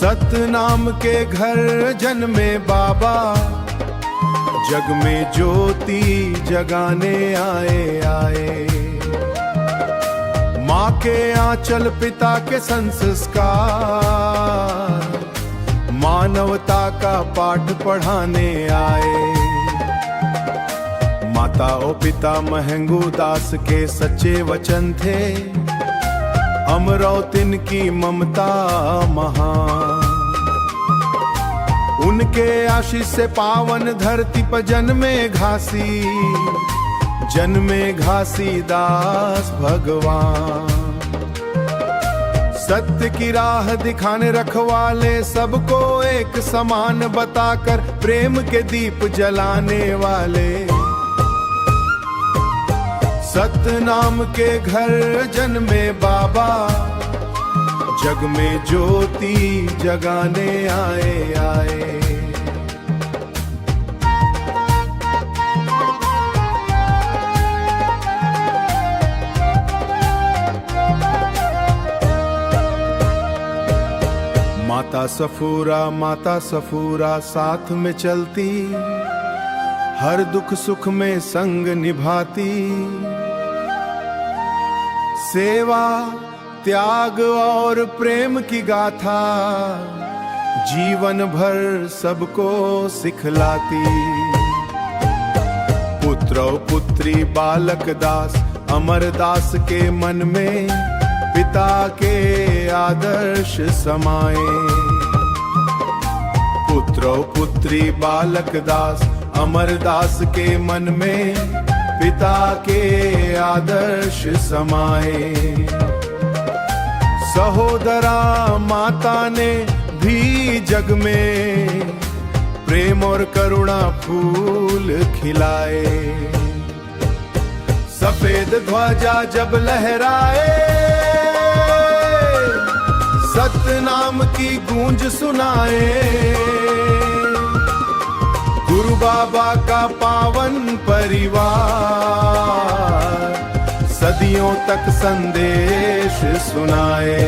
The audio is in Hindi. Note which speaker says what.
Speaker 1: सतनाम के घर जन्मे बाबा, जग में ज्योति जगाने आए। माँ के आंचल पिता के संस्कार, मानवता का पाठ पढ़ाने आए। माता और पिता महंगू दास के सच्चे वचन थे, अमरौतिन की ममता महान। उनके आशीष से पावन धरती पर जन्मे घासीदास भगवान। सत्य की राह दिखाने रखवाले, सबको एक समान बताकर प्रेम के दीप जलाने वाले। सतनाम के घर जन्मे बाबा, जग में ज्योति जगाने आए। माता सफूरा साथ में चलती, हर दुख सुख में संग निभाती। सेवा त्याग और प्रेम की गाथा, जीवन भर सबको सिखलाती। पुत्र और पुत्री बालक दास अमरदास के मन में पिता के आदर्श समाए। पुत्र और पुत्री बालक दास अमरदास के मन में पिता के आदर्श समाए। सहोदरा माता ने भी जग में प्रेम और करुणा फूल खिलाए। सफेद ध्वजा जब लहराए, सतनाम की गूंज सुनाए। गुरु बाबा का पावन परिवार, सदियों तक संदेश सुनाए।